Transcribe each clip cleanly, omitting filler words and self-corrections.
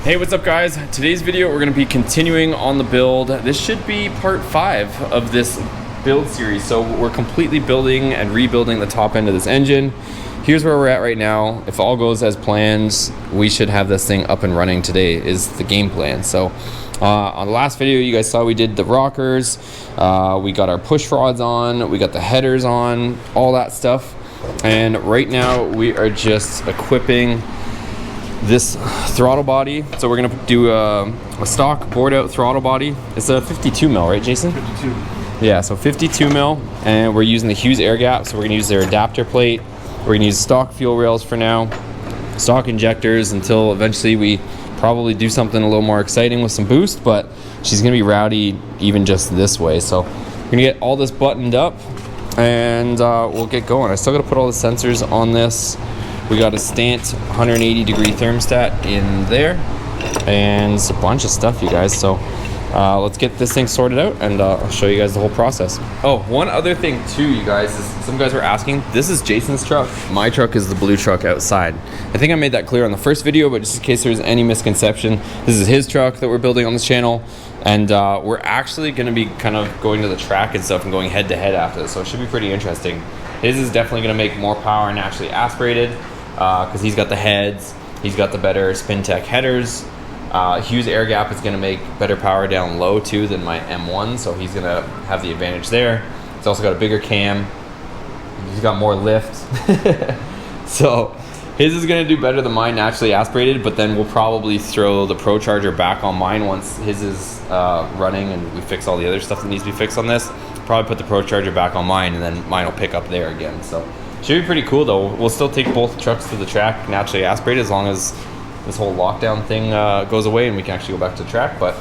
Hey, what's up guys? Today's video we're going to be continuing on the build. This should be part 5 of this build series. So we're completely building and rebuilding the top end of this engine. Here's where we're at right now. If all goes as planned, we should have this thing up and running today is the game plan. So on the last video you guys saw we did the rockers, we got our push rods on, we got the headers on, all that stuff. And right now we are just equipping this throttle body. So we're gonna do a stock bored out throttle body. It's a 52 mil, right Jason? 52. Yeah, so 52 mil, and we're using the Hughes air gap. So we're gonna use their adapter plate. We're gonna use stock fuel rails for now, stock injectors until eventually we probably do something a little more exciting with some boost, but she's gonna be rowdy even just this way. So we're gonna get all this buttoned up and we'll get going. I still gotta put all the sensors on this. We got a Stant 180 degree thermostat in there and it's a bunch of stuff, you guys. So let's get this thing sorted out and I'll show you guys the whole process. Oh, one other thing too, you guys, is some guys were asking, this is Jason's truck. My truck is the blue truck outside. I think I made that clear on the first video, but just in case there's any misconception, this is his truck that we're building on this channel. And we're actually gonna be kind of going to the track and stuff and going head to head after this. So it should be pretty interesting. His is definitely gonna make more power naturally aspirated, because he's got the heads, he's got the better Spintech headers. Hughes air gap is going to make better power down low too than my M1, so he's going to have the advantage there. He's also got a bigger cam, he's got more lift. So his is going to do better than mine naturally aspirated, but then we'll probably throw the Pro Charger back on mine once his is running and we fix all the other stuff that needs to be fixed on this. Probably put the Pro Charger back on mine and then mine will pick up there again. So should be pretty cool though. We'll still take both trucks to the track naturally aspirated as long as this whole lockdown thing goes away and we can actually go back to the track. But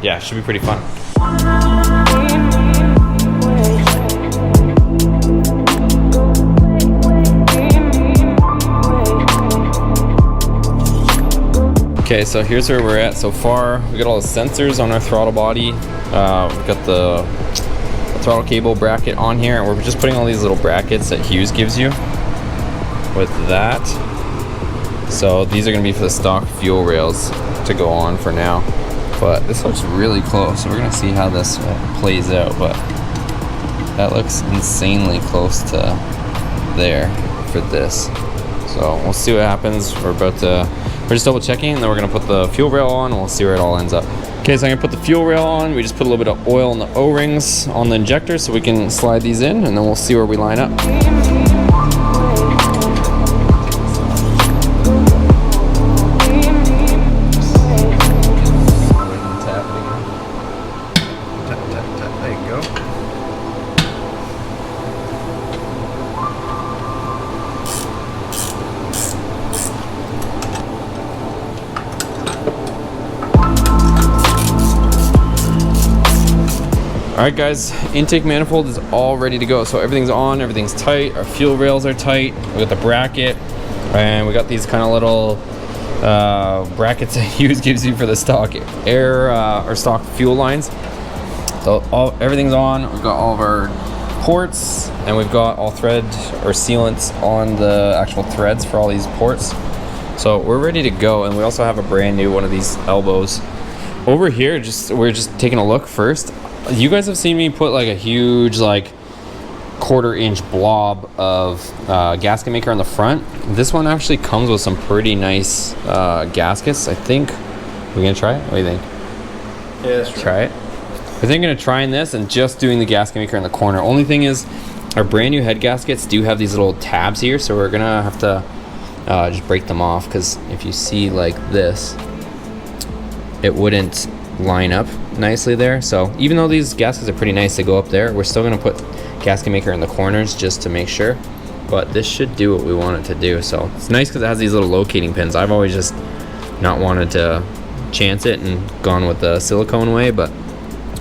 yeah, it should be pretty fun. Okay, so here's where we're at so far. We got all the sensors on our throttle body. We've got the throttle cable bracket on here, and we're just putting all these little brackets that Hughes gives you with that. So these are going to be for the stock fuel rails to go on for now, but this looks really close, so we're going to see how this plays out. But that looks insanely close to there for this, so we'll see what happens. We're just double checking, and then we're going to put the fuel rail on and we'll see where it all ends up. Okay, so I'm gonna put the fuel rail on. We just put a little bit of oil in the O-rings on the injector so we can slide these in, and then we'll see where we line up. There you go. All right guys, intake manifold is all ready to go. So everything's on, everything's tight, our fuel rails are tight, we got the bracket, and we got these kind of little brackets that Hughes gives you for the stock air or stock fuel lines. So everything's on, we've got all of our ports, and we've got all thread or sealants on the actual threads for all these ports. So we're ready to go, and we also have a brand new one of these elbows. Over here, we're just taking a look first. You guys have seen me put like a huge like 1/4 inch blob of gasket maker on the front. This one actually comes with some pretty nice gaskets. I think we're gonna try it. What do you think? Yeah, let's try it. I think I'm gonna try in this and just doing the gasket maker in the corner. Only thing is our brand new head gaskets do have these little tabs here, so we're gonna have to just break them off, because if you see like this, it wouldn't line up nicely there. So even though these gaskets are pretty nice, they go up there, we're still going to put gasket maker in the corners just to make sure, but this should do what we want it to do. So it's nice because it has these little locating pins. I've always just not wanted to chance it and gone with the silicone way, but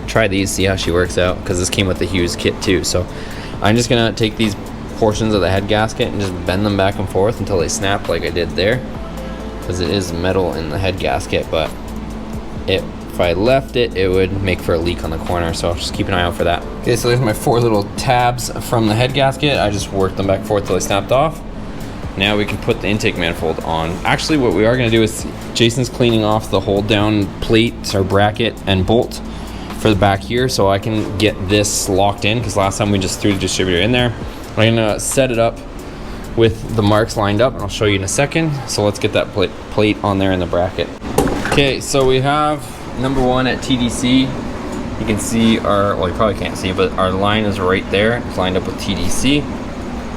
try these, see how she works out, because this came with the Hughes kit too. So I'm just gonna take these portions of the head gasket and just bend them back and forth until they snap like I did there, because it is metal in the head gasket, but if I left it, it would make for a leak on the corner, so just keep an eye out for that. Okay, so there's my 4 little tabs from the head gasket. I just worked them back and forth till they snapped off. Now we can put the intake manifold on. Actually, what we are gonna do is Jason's cleaning off the hold down plate or bracket and bolt for the back here so I can get this locked in, because last time we just threw the distributor in there. I'm gonna set it up with the marks lined up and I'll show you in a second. So let's get that plate on there in the bracket. Okay, so we have number one at TDC. You can see our, well, you probably can't see, but our line is right there. It's lined up with TDC.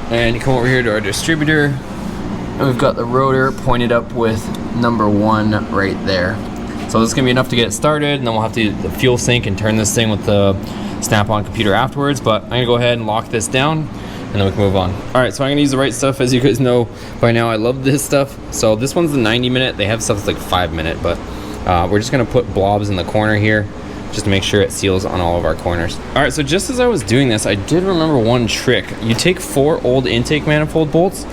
And you come over here to our distributor, and we've got the rotor pointed up with number one right there. So this is gonna be enough to get it started, and then we'll have to do the fuel sync and turn this thing with the snap-on computer afterwards. But I'm gonna go ahead and lock this down, and then we can move on. All right, so I'm gonna use the right stuff. As you guys know by now, I love this stuff. So this one's the 90-minute. They have stuff that's like 5-minute, but we're just gonna put blobs in the corner here just to make sure it seals on all of our corners. All right, so just as I was doing this, I did remember one trick. You take 4 old intake manifold bolts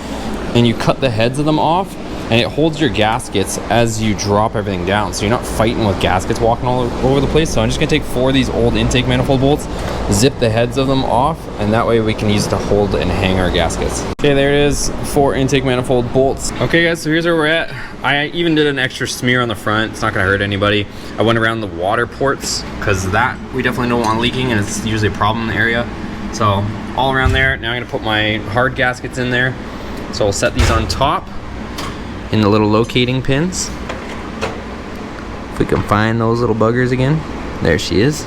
and you cut the heads of them off, and it holds your gaskets as you drop everything down. So you're not fighting with gaskets walking all over the place. So I'm just gonna take 4 of these old intake manifold bolts, zip the heads of them off, and that way we can use it to hold and hang our gaskets. Okay, there it is, 4 intake manifold bolts. Okay guys, so here's where we're at. I even did an extra smear on the front. It's not gonna hurt anybody. I went around the water ports, because that we definitely don't want leaking, and it's usually a problem in the area. So all around there. Now I'm gonna put my hard gaskets in there. So we'll set these on top in the little locating pins. If we can find those little buggers again. There she is.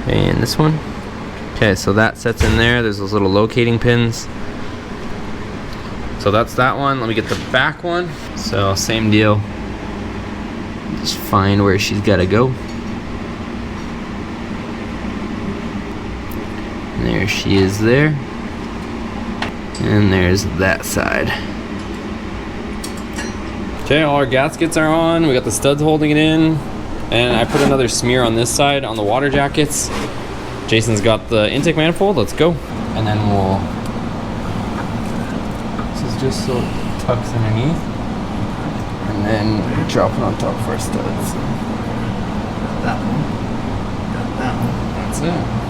And this one. Okay, so that sets in there. There's those little locating pins. So that's that one. Let me get the back one. So same deal. Just find where she's gotta go. And there she is there. And there's that side. Okay, all our gaskets are on. We got the studs holding it in. And I put another smear on this side on the water jackets. Jason's got the intake manifold. Let's go. And then we'll... This is just so it tucks underneath. And then drop it on top of our studs. Got that one. Got that one. That's it.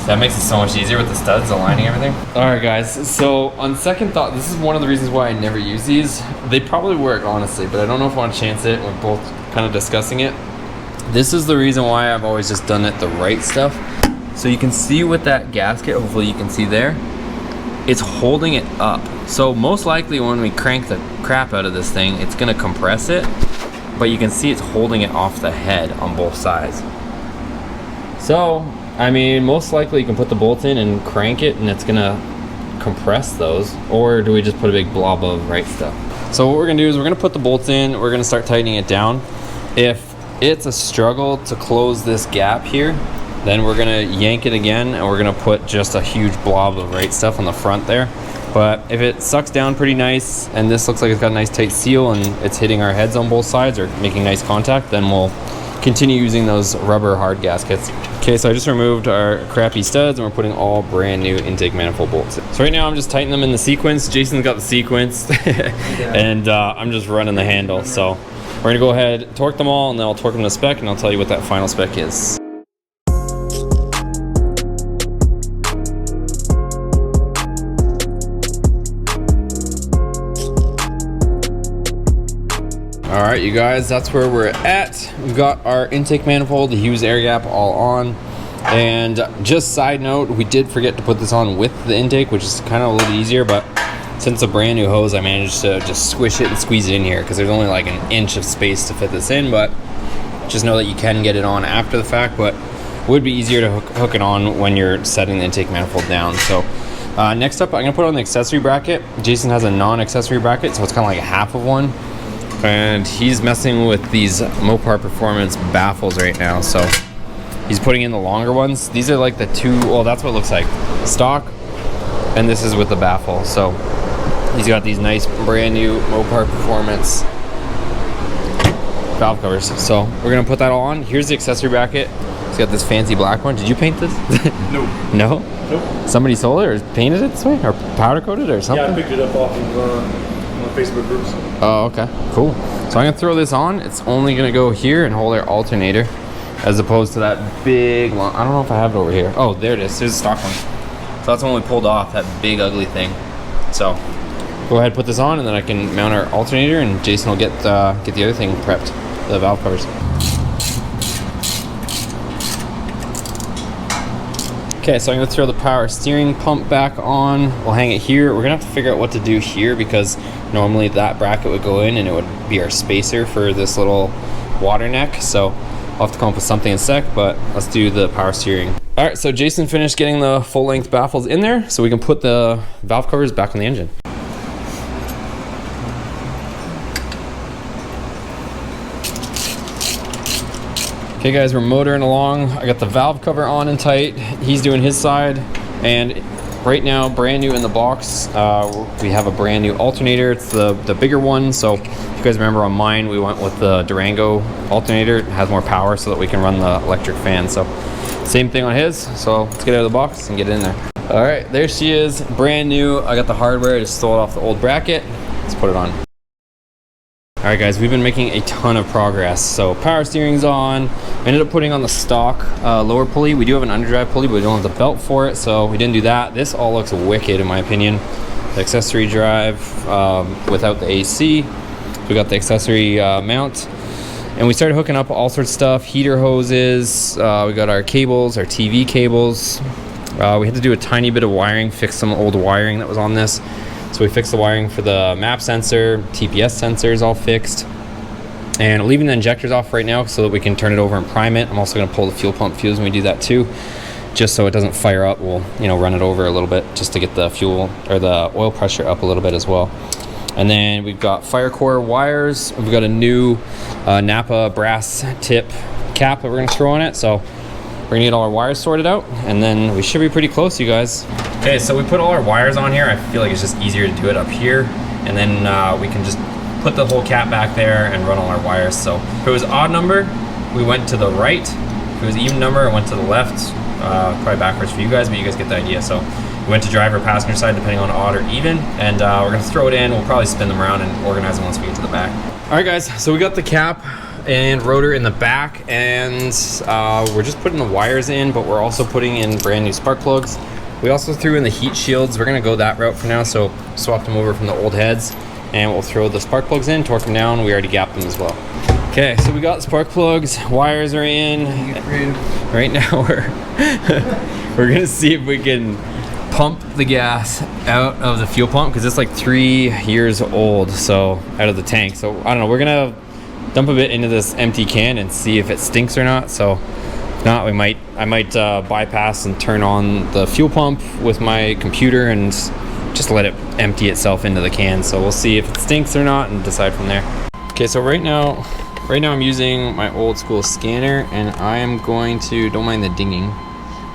That makes it so much easier with the studs aligning everything. All right guys, so on second thought, this is one of the reasons why I never use these. They probably work honestly, but I don't know if I want to chance it. We're both kind of discussing it. This is the reason why I've always just done it the right stuff. So you can see with that gasket, hopefully you can see there, it's holding it up. So most likely when we crank the crap out of this thing, it's gonna compress it, but you can see it's holding it off the head on both sides. So, I mean, most likely you can put the bolts in and crank it and it's gonna compress those, or do we just put a big blob of right stuff? So what we're gonna do is we're gonna put the bolts in, we're gonna start tightening it down. If it's a struggle to close this gap here, then we're gonna yank it again and we're gonna put just a huge blob of right stuff on the front there. But if it sucks down pretty nice and this looks like it's got a nice tight seal and it's hitting our heads on both sides or making nice contact, then we'll continue using those rubber hard gaskets. Okay, so I just removed our crappy studs and we're putting all brand new intake manifold bolts in. So right now I'm just tightening them in the sequence. Jason's got the sequence and I'm just running the handle. So we're gonna go ahead, torque them all, and then I'll torque them to spec and I'll tell you what that final spec is. All right, you guys, that's where we're at. We've got our intake manifold, the Hughes air gap all on. And just side note, we did forget to put this on with the intake, which is kind of a little easier, but since it's a brand new hose, I managed to just squish it and squeeze it in here because there's only like an inch of space to fit this in, but just know that you can get it on after the fact, but it would be easier to hook it on when you're setting the intake manifold down. So next up, I'm gonna put on the accessory bracket. Jason has a non-accessory bracket, so it's kind of like a half of one. And he's messing with these Mopar Performance baffles right now, so he's putting in the longer ones. These are like the two, well, that's what it looks like, stock, and this is with the baffle. So he's got these nice brand new Mopar Performance valve covers. So we're gonna put that all on. Here's the accessory bracket. He's got this fancy black one. Did you paint this? No. No? Nope. Somebody sold it or painted it this way, or powder coated or something? Yeah, I picked it up off of one of the Facebook groups. Oh, okay, cool. So I'm gonna throw this on. It's only gonna go here and hold our alternator, as opposed to that big long, I don't know if I have it over here. Oh, there it is, there's a stock one. So that's when we pulled off that big ugly thing. So go ahead and put this on, and then I can mount our alternator, and Jason will get the other thing prepped, the valve covers. Okay, so I'm gonna throw the power steering pump back on. We'll hang it here. We're gonna have to figure out what to do here, because normally that bracket would go in and it would be our spacer for this little water neck. So I'll have to come up with something in a sec, but let's do the power steering. All right, so Jason finished getting the full length baffles in there, so we can put the valve covers back on the engine. Okay guys, we're motoring along. I got the valve cover on and tight. He's doing his side. And right now, brand new in the box, we have a brand new alternator. It's the bigger one. So if you guys remember on mine, we went with the Durango alternator. It has more power so that we can run the electric fan. So same thing on his. So let's get out of the box and get it in there. All right, there she is, brand new. I got the hardware, I just stole it off the old bracket. Let's put it on. All right guys, we've been making a ton of progress. So power steering's on. We ended up putting on the stock lower pulley. We do have an underdrive pulley, but we don't have the belt for it, so we didn't do that. This all looks wicked in my opinion. The accessory drive without the AC. We got the accessory mount. And we started hooking up all sorts of stuff, heater hoses. We got our cables, our TV cables. We had to do a tiny bit of wiring, fix some old wiring that was on this. So we fixed the wiring for the map sensor, TPS sensors all fixed. And leaving the injectors off right now so that we can turn it over and prime it. I'm also gonna pull the fuel pump fuse when we do that too, just so it doesn't fire up. We'll, run it over a little bit just to get the fuel or the oil pressure up a little bit as well. And then we've got fire core wires. We've got a new Napa brass tip cap that we're gonna throw on it. So we're gonna get all our wires sorted out, and then we should be pretty close, you guys. Okay, so we put all our wires on here. I feel like it's just easier to do it up here, and then we can just put the whole cap back there and run all our wires. So if it was odd number, we went to the right. If it was even number, I went to the left. Probably backwards for you guys, but you guys get the idea. So we went to driver, passenger side, depending on odd or even, and we're gonna throw it in. We'll probably spin them around and organize them once we get to the back. All right, guys, so we got the cap and rotor in the back, and we're just putting the wires in, but we're also putting in brand new spark plugs. We also threw in the heat shields. We're gonna go that route for now, so swapped them over from the old heads, and we'll throw the spark plugs in, torque them down. We already gapped them as well. Okay, so we got spark plugs, wires are in. Right now we're gonna see if we can pump the gas out of the fuel pump, because it's like 3 years old, so out of the tank. So I don't know, we're gonna dump a bit into this empty can and see if it stinks or not. So if not, I might bypass and turn on the fuel pump with my computer and just let it empty itself into the can. So we'll see if it stinks or not and decide from there. Okay, so right now I'm using my old school scanner, and I am going to, don't mind the dinging.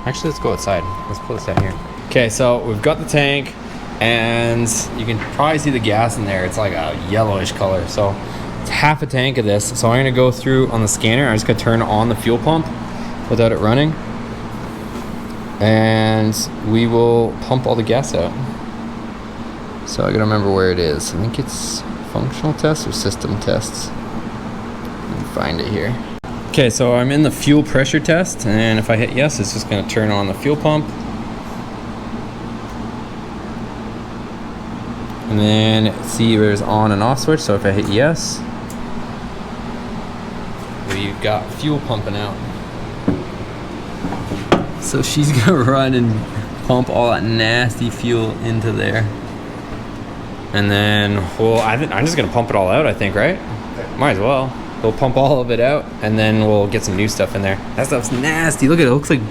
Actually, let's go outside. Let's put this down here. Okay, so we've got the tank, and you can probably see the gas in there. It's like a yellowish color. So it's half a tank of this. So I'm gonna go through on the scanner. I'm just gonna turn on the fuel pump without it running, and we will pump all the gas out. So I gotta remember where it is. I think it's functional tests or system tests. Let me find it here. Okay, so I'm in the fuel pressure test, and if I hit yes, it's just gonna turn on the fuel pump. And then see there's on and off switch. So if I hit yes, we've got fuel pumping out. So she's gonna run and pump all that nasty fuel into there. And then, well, I'm just gonna pump it all out, I think, right? Might as well. We'll pump all of it out, and then we'll get some new stuff in there. That stuff's nasty. Look at it, it looks like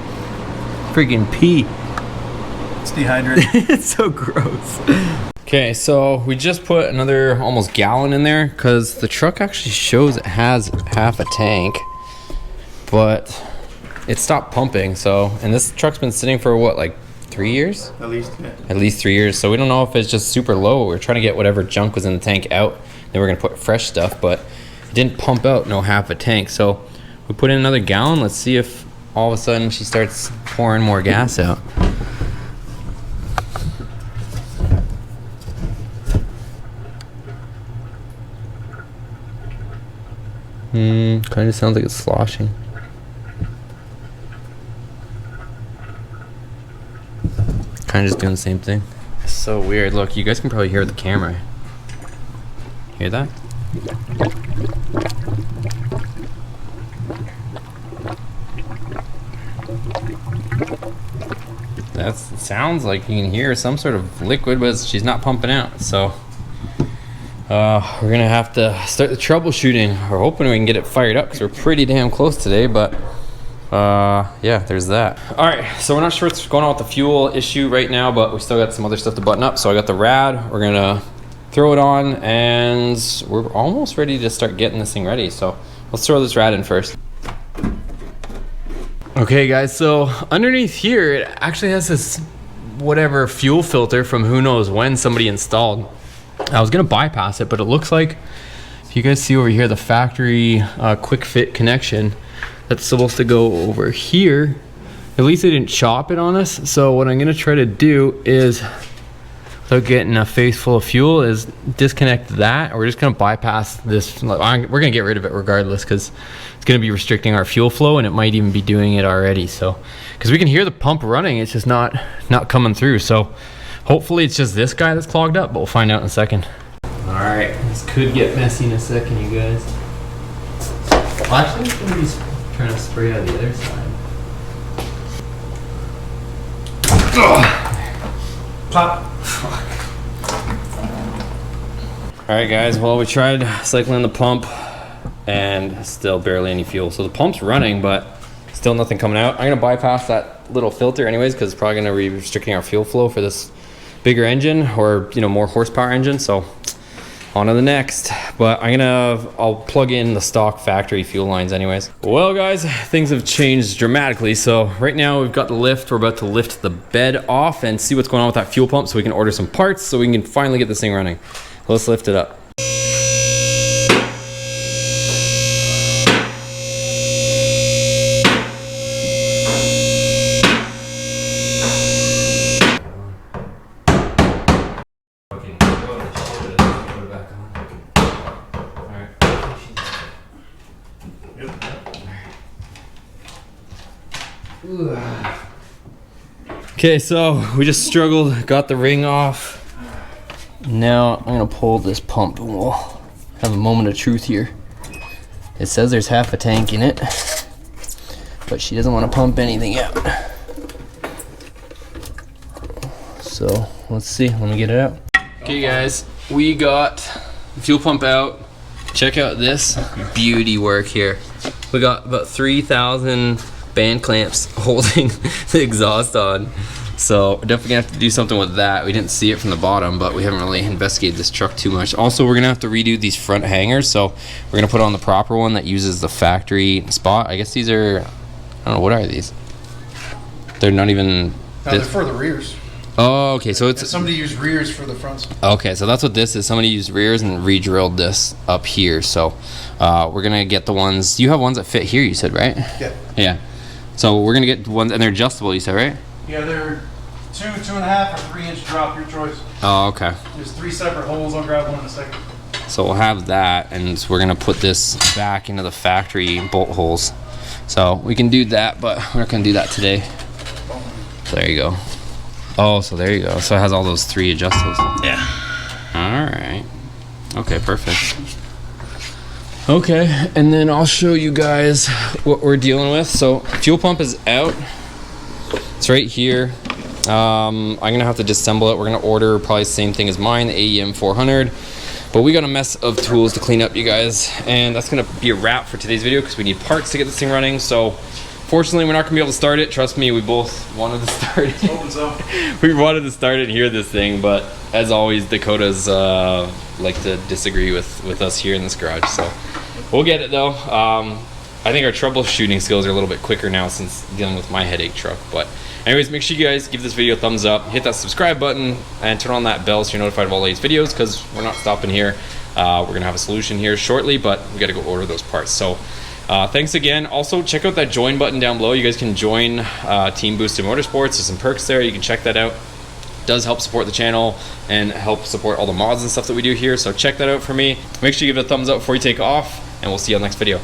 freaking pee. It's dehydrated. It's so gross. Okay, so we just put another almost gallon in there, because the truck actually shows it has half a tank, but it stopped pumping. So, and this truck's been sitting for what, like 3 years? At least, yeah. At least 3 years. So we don't know if it's just super low. We're trying to get whatever junk was in the tank out. Then we're gonna put fresh stuff, but it didn't pump out no half a tank. So we put in another gallon. Let's see if all of a sudden she starts pouring more gas out. Kind of sounds like it's sloshing. Kind of just doing the same thing. It's so weird. Look, you guys can probably hear the camera. Hear that? That sounds like you can hear some sort of liquid, but she's not pumping out. So we're gonna have to start the troubleshooting. We're hoping we can get it fired up because we're pretty damn close today, but yeah, there's that. All right, so we're not sure what's going on with the fuel issue right now, but we still got some other stuff to button up. So I got the rad. We're gonna throw it on, and we're almost ready to start getting this thing ready. So let's throw this rad in first. Okay guys, so underneath here, it actually has this whatever fuel filter from who knows when somebody installed. I was gonna bypass it, but it looks like, if you guys see over here, the factory quick fit connection, that's supposed to go over here. At least they didn't chop it on us. So what I'm gonna try to do is, without getting a face full of fuel, is disconnect that. We're just gonna bypass this. We're gonna get rid of it regardless, because it's gonna be restricting our fuel flow, and it might even be doing it already. So, because we can hear the pump running, it's just not coming through. So hopefully it's just this guy that's clogged up, but we'll find out in a second. All right, this could get messy in a second, you guys. Well, actually, I'm gonna be trying to spray out the other side. Pop. All right guys, well, we tried cycling the pump and still barely any fuel. So the pump's running, but still nothing coming out. I'm gonna bypass that little filter anyways, because it's probably gonna be restricting our fuel flow for this bigger engine, or more horsepower engine. So on to the next. But I'll plug in the stock factory fuel lines anyways. Well guys, things have changed dramatically. So right now we've got the lift. We're about to lift the bed off and see what's going on with that fuel pump, so we can order some parts so we can finally get this thing running. Let's lift it up. Okay, so we just struggled, got the ring off. Now I'm gonna pull this pump and we'll have a moment of truth here. It says there's half a tank in it, but she doesn't want to pump anything out. So let's see, let me get it out. Okay guys, we got the fuel pump out. Check out this beauty work here. We got about 3,000 band clamps holding the exhaust on. So we're definitely gonna have to do something with that. We didn't see it from the bottom, but we haven't really investigated this truck too much. Also, we're gonna have to redo these front hangers. So we're gonna put on the proper one that uses the factory spot. I guess these are, I don't know, what are these? They're not even... No, they're for the rears. Oh, okay, so it's... And somebody used rears for the fronts. Okay, so that's what this is. Somebody used rears and re-drilled this up here. So we're gonna get the ones... You have ones that fit here, you said, right? Yeah. Yeah. So we're gonna get ones, and they're adjustable, you said, right? Yeah, they're 2, 2.5, or 3 inch drop, your choice. Oh, okay. There's 3 separate holes. I'll grab one in a second. So we'll have that, and we're gonna put this back into the factory bolt holes. So we can do that, but we're not gonna do that today. So there you go. Oh, so there you go. So it has all those 3 adjustables. Yeah. All right. Okay, perfect. Okay, and then I'll show you guys what we're dealing with. So fuel pump is out. It's right here. I'm gonna have to disassemble it. We're gonna order probably the same thing as mine, the AEM 400. But we got a mess of tools to clean up, you guys. And that's gonna be a wrap for today's video because we need parts to get this thing running. So fortunately, we're not gonna be able to start it. Trust me, we both wanted to start it. Hope so. We wanted to start it and hear this thing, but as always, Dakotas like to disagree with us here in this garage. So we'll get it though. I think our troubleshooting skills are a little bit quicker now since dealing with my headache truck. But anyways, make sure you guys give this video a thumbs up, hit that subscribe button, and turn on that bell so you're notified of all these videos, because we're not stopping here. We're gonna have a solution here shortly, but we gotta go order those parts. So thanks again. Also, check out that join button down below. You guys can join Team Boosted Motorsports. There's some perks there. You can check that out. It does help support the channel and help support all the mods and stuff that we do here. So check that out for me. Make sure you give it a thumbs up before you take off, and we'll see you on the next video.